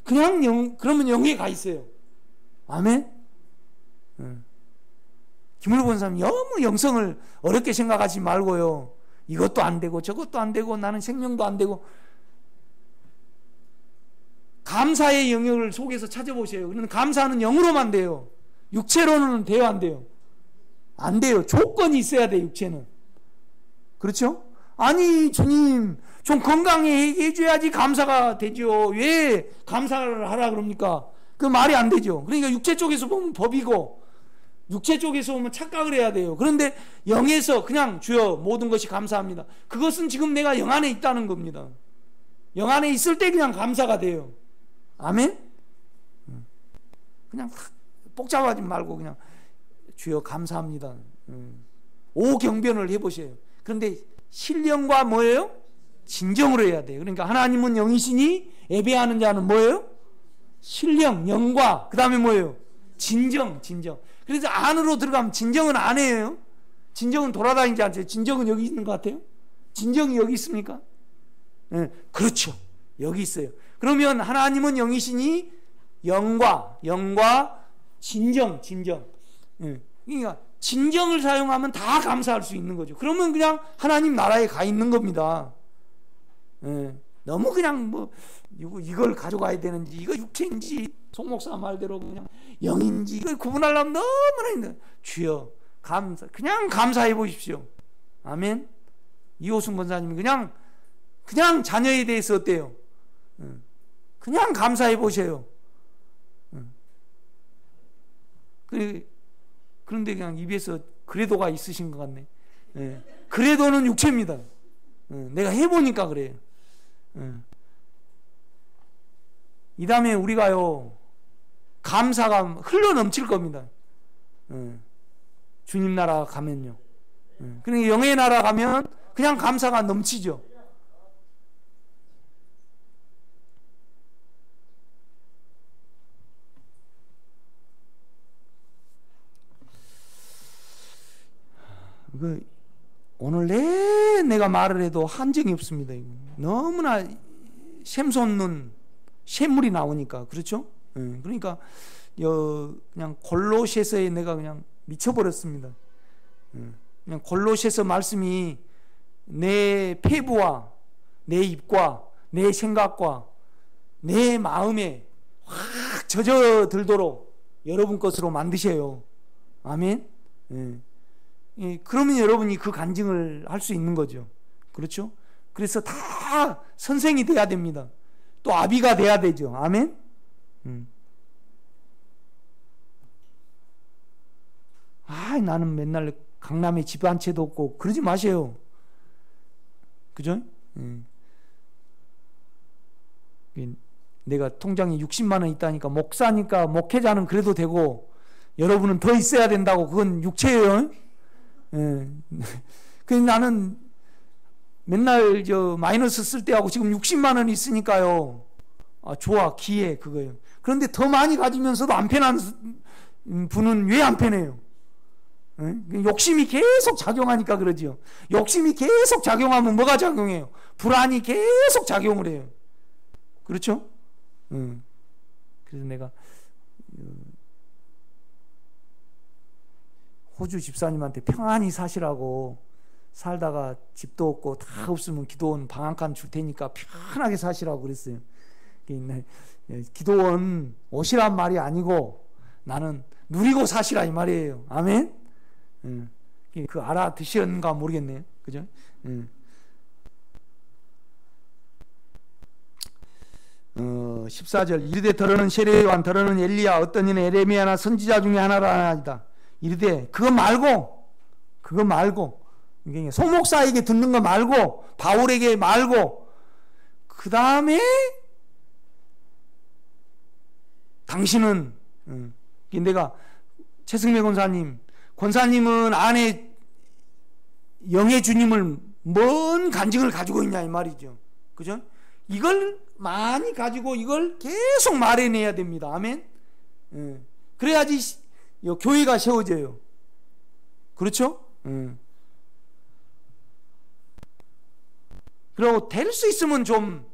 그냥 그러면 영에 가 있어요. 아멘. 김을 본 사람 너무 영성을 어렵게 생각하지 말고요. 이것도 안 되고 저것도 안 되고 나는 생명도 안 되고 감사의 영역을 속에서 찾아보세요. 그러면 감사는 영으로만 돼요. 육체로는 돼요, 안 돼요? 안 돼요. 조건이 있어야 돼, 육체는. 그렇죠? 아니 주님 좀 건강해 해줘야지 감사가 되죠. 왜 감사를 하라 그럽니까? 그 말이 안 되죠. 그러니까 육체 쪽에서 보면 법이고 육체 쪽에서 보면 착각을 해야 돼요. 그런데 영에서 그냥 주여 모든 것이 감사합니다. 그것은 지금 내가 영 안에 있다는 겁니다. 영 안에 있을 때 그냥 감사가 돼요. 아멘? 그냥 복잡하지 말고 그냥 주여 감사합니다. 오경변을 해보세요. 그런데 신령과 뭐예요? 진정으로 해야 돼요. 그러니까 하나님은 영이시니 예배하는 자는 뭐예요? 신령, 영과 그 다음에 뭐예요? 진정. 그래서 안으로 들어가면 진정은 안이에요. 진정은 돌아다니지 않죠. 진정은 여기 있는 것 같아요? 진정이 여기 있습니까? 네, 그렇죠. 여기 있어요. 그러면 하나님은 영이시니 영과 진정. 네, 그러니까 진정을 사용하면 다 감사할 수 있는 거죠. 그러면 그냥 하나님 나라에 가 있는 겁니다. 네, 너무 그냥 뭐 이걸 가져가야 되는지 이거 육체인지 송 목사 말대로 그냥 영인지 이걸 구분하려면 너무나 힘들어요. 주여 그냥 감사해 보십시오. 아멘. 이호순 권사님이 그냥 자녀에 대해서 어때요? 그냥 감사해 보세요. 그런데 그냥 입에서 그래도가 있으신 것 같네. 그래도는 육체입니다. 내가 해보니까 그래요. 이 다음에 우리가요 감사가 흘러 넘칠 겁니다. 주님 나라 가면요. 그러니까 영의 나라 가면 그냥 감사가 넘치죠. 오늘 내가 말을 해도 한정이 없습니다. 너무나 샘솟는 샘물이 나오니까 그렇죠? 그러니까 그냥 골로새서에 내가 그냥 미쳐버렸습니다. 그냥 골로새서 말씀이 내 폐부와 내 입과 내 생각과 내 마음에 확 젖어들도록 여러분 것으로 만드셔요. 아멘. 그러면 여러분이 그 간증을 할 수 있는 거죠. 그렇죠? 그래서 다 선생이 돼야 됩니다. 또 아비가 돼야 되죠. 아멘. 나는 맨날 강남에 집 한 채도 없고 그러지 마세요. 그죠? 내가 통장에 60만 원 있다니까 목사니까 목회자는 그래도 되고 여러분은 더 있어야 된다고 그건 육체예요. 그래서 나는 맨날 마이너스 쓸 때하고 지금 60만 원이 있으니까요. 좋아, 기회 그거예요. 그런데 더 많이 가지면서도 안 편한 분은 왜 안 편해요? 욕심이 계속 작용하니까 그러지요. 욕심이 계속 작용하면 뭐가 작용해요? 불안이 계속 작용을 해요. 그렇죠? 그래서 내가 호주 집사님한테 평안히 사시라고 살다가 집도 없고 다 없으면 기도원 방 한 칸 줄 테니까 편하게 사시라고 그랬어요. 기도원 오시란 말이 아니고 나는 누리고 사시라 이 말이에요. 아멘. 그 알아드시는가 모르겠네요. 그죠? 14절 이르되 더러는 세례요한 더러는 엘리야 어떤 이는 에레미야나 선지자 중에 하나라 하나이다. 이르되 그거 말고 송목사에게 듣는 거 말고 바울에게 말고 그 다음에 당신은 내가 최승매 권사님은 안에 영의 주님을 뭔 간증을 가지고 있냐 이 말이죠. 그죠? 이걸 많이 가지고 이걸 계속 말해내야 됩니다. 아멘. 그래야지 교회가 세워져요. 그렇죠? 그리고 될 수 있으면 좀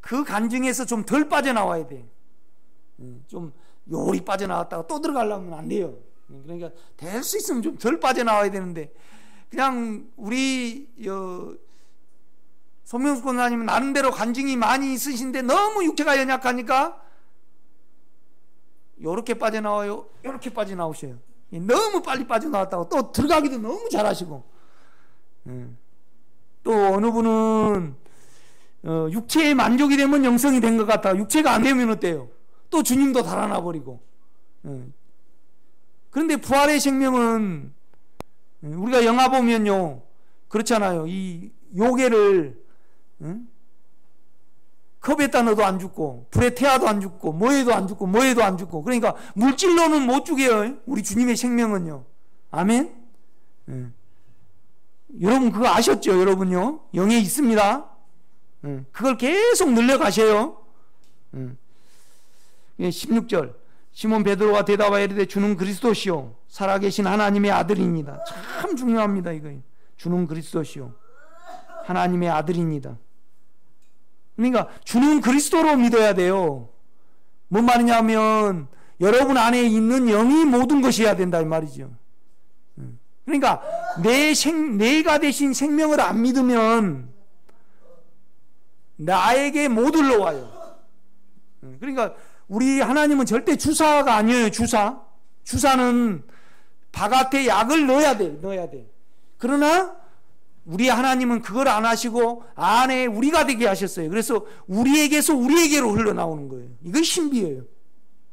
그 간증에서 좀 덜 빠져나와야 돼. 좀 요리 빠져나왔다가 또 들어가려면 안 돼요. 그러니까 될 수 있으면 좀 덜 빠져나와야 되는데 그냥 우리 손명수 권사님은 나름대로 간증이 많이 있으신데 너무 육체가 연약하니까 요렇게 빠져나와요. 요렇게 빠져나오셔요. 너무 빨리 빠져나왔다고 또 들어가기도 너무 잘하시고 또 어느 분은 육체에 만족이 되면 영성이 된 것 같아. 육체가 안 되면 어때요? 또 주님도 달아나 버리고. 그런데 부활의 생명은 우리가 영화 보면요 그렇잖아요. 이 요괴를 컵에다 넣어도 안 죽고 불에 태워도 안 죽고 뭐에도 안 죽고 뭐에도 안 죽고, 그러니까 물질로는 못 죽여요. 우리 주님의 생명은요. 아멘. 여러분 그거 아셨죠? 여러분요 영에 있습니다. 그걸 계속 늘려가셔요. 16절 시몬 베드로가 대답하여 이르되 주는 그리스도시요 살아계신 하나님의 아들입니다. 참 중요합니다. 이거 주는 그리스도시요 하나님의 아들입니다. 그러니까 주는 그리스도로 믿어야 돼요. 뭔 말이냐면 여러분 안에 있는 영이 모든 것이어야 된다 이 말이죠. 그러니까 내가 대신 생명을 안 믿으면 나에게 못 올라와요. 그러니까 우리 하나님은 절대 주사가 아니에요. 주사는 바깥에 약을 넣어야 돼. 그러나 우리 하나님은 그걸 안 하시고 안에 우리가 되게 하셨어요. 그래서 우리에게서 우리에게로 흘러나오는 거예요. 이건 신비예요.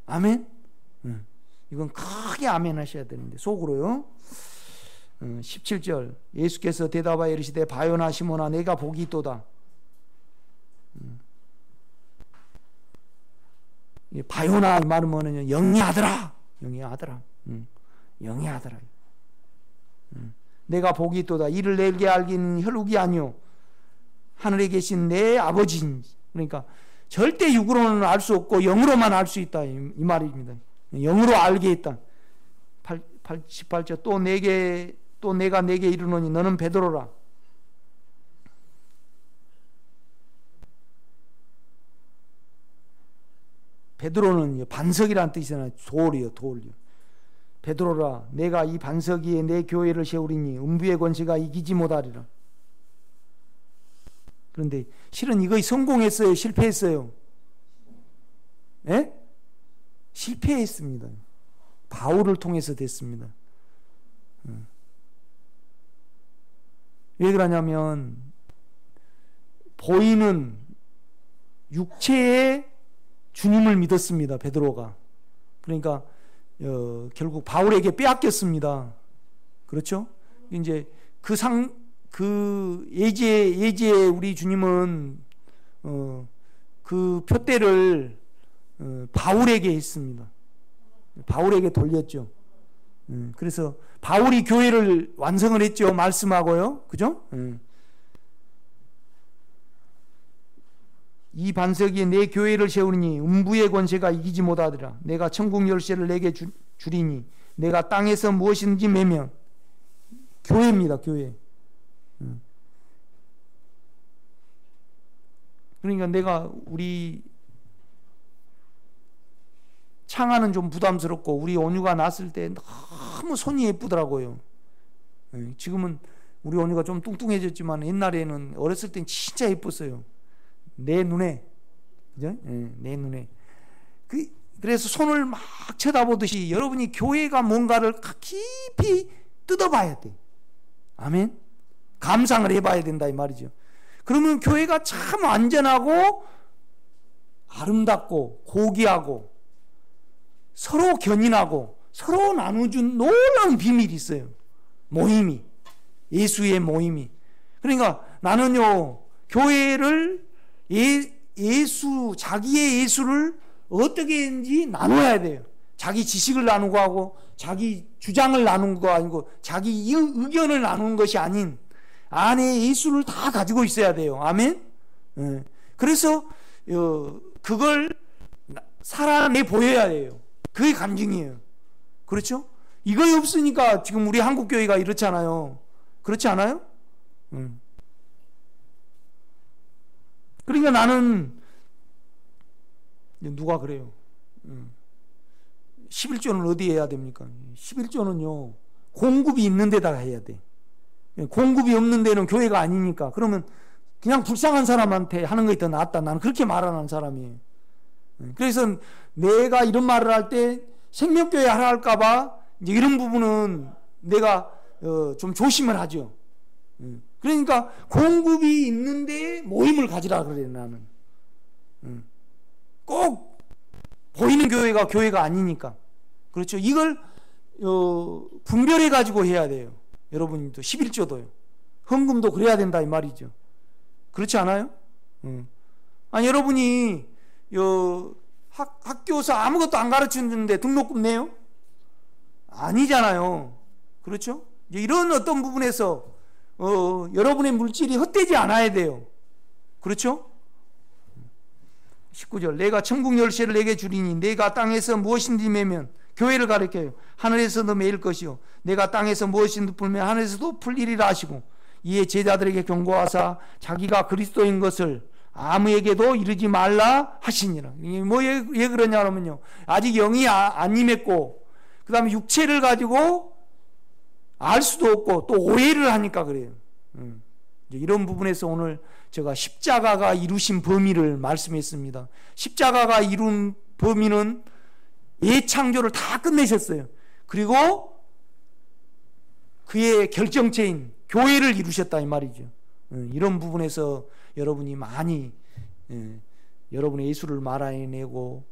아멘. 이건 크게 아멘 하셔야 되는데 속으로요. 17절 예수께서 대답하여 이르시되 바요나 시몬아 내가 복이 있도다. 바요나 이 말은 뭐냐면 영의 아들아. 내가 복이 있도다. 이를 내게 알기는 혈육이 아니요 하늘에 계신 내 아버지인. 그러니까 절대 육으로는 알 수 없고 영으로만 알 수 있다 이 말입니다. 영으로 알게 있다. 18절 또 내가 내게 이르노니 너는 베드로라. 베드로는 반석이라는 뜻이잖아요. 돌이요. 베드로라 내가 이 반석 위에 내 교회를 세우리니 음부의 권세가 이기지 못하리라. 그런데 실은 이거 성공했어요? 실패했어요? 예? 실패했습니다. 바울을 통해서 됐습니다. 왜 그러냐면 보이는 육체의 주님을 믿었습니다. 베드로가. 그러니까 결국 바울에게 빼앗겼습니다. 그렇죠? 이제 그 예지에 우리 주님은 그 표대를 바울에게 했습니다. 바울에게 돌렸죠. 그래서 바울이 교회를 완성을 했죠. 말씀하고요. 그죠? 이 반석 위에 내 교회를 세우니 음부의 권세가 이기지 못하리라. 내가 천국 열쇠를 내게 주리니 내가 땅에서 무엇인지 매면. 교회입니다. 교회. 그러니까 내가 우리 창아는 좀 부담스럽고 우리 온유가 났을 때 너무 손이 예쁘더라고요. 지금은 우리 온유가 좀 뚱뚱해졌지만 옛날에는 어렸을 땐 진짜 예뻤어요. 내 눈에. 그죠? 내 눈에. 그래서 손을 막 쳐다보듯이 여러분이 교회가 뭔가를 깊이 뜯어봐야 돼. 아멘. 감상을 해봐야 된다 이 말이죠. 그러면 교회가 참 안전하고 아름답고 고귀하고 서로 견인하고 서로 나눠준 놀라운 비밀이 있어요. 모임이. 예수의 모임이. 그러니까 나는요 교회를 자기의 예수를 어떻게든지 나눠야 돼요. 자기 지식을 나누고 하고 자기 주장을 나누는 거 아니고 자기 의견을 나누는 것이 아닌 안에 예수를 다 가지고 있어야 돼요. 아멘. 그래서 그걸 살아내 보여야 돼요. 그게 간증이에요. 그렇죠? 이거 없으니까 지금 우리 한국 교회가 이렇잖아요. 그렇지 않아요? 그러니까 나는 누가 그래요? 11조는 어디에 해야 됩니까? 11조는요 공급이 있는 데다가 해야 돼. 공급이 없는 데는 교회가 아니니까. 그러면 그냥 불쌍한 사람한테 하는 것이 더 낫다. 나는 그렇게 말하는 사람이에요. 그래서 내가 이런 말을 할 때 생명교회 하라 할까봐 이제 이런 부분은 내가 좀 조심을 하죠. 그러니까 공급이 있는데 모임을 가지라 그래요. 나는 꼭 보이는 교회가 교회가 아니니까. 그렇죠? 이걸 분별해 가지고 해야 돼요. 여러분도 11조도요. 헌금도 그래야 된다 이 말이죠. 그렇지 않아요? 아니 여러분이 학교에서 아무것도 안 가르치는데 등록금 내요? 아니잖아요. 그렇죠? 이런 어떤 부분에서 여러분의 물질이 헛되지 않아야 돼요. 그렇죠? 19절 내가 천국 열쇠를 내게 주리니 내가 땅에서 무엇인지 매면 교회를 가리켜요. 하늘에서도 매일 것이요 내가 땅에서 무엇인지 풀면 하늘에서도 풀리리라 하시고 이에 제자들에게 경고하사 자기가 그리스도인 것을 아무에게도 이르지 말라 하시니라. 왜 그러냐면요, 아직 영이 안 임했고 그 다음에 육체를 가지고 알 수도 없고 또 오해를 하니까 그래요. 이런 부분에서 오늘 제가 십자가가 이루신 범위를 말씀했습니다. 십자가가 이룬 범위는 예창조를 다 끝내셨어요. 그리고 그의 결정체인 교회를 이루셨다 이 말이죠. 이런 부분에서 여러분이 많이 여러분의 예수를 말아내고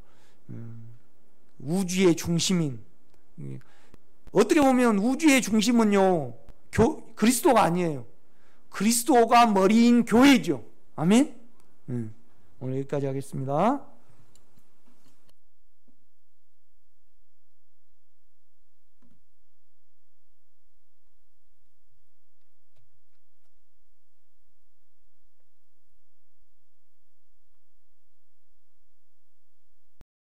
우주의 중심인, 어떻게 보면 우주의 중심은요 그리스도가 아니에요. 그리스도가 머리인 교회죠. 아멘. 오늘 여기까지 하겠습니다.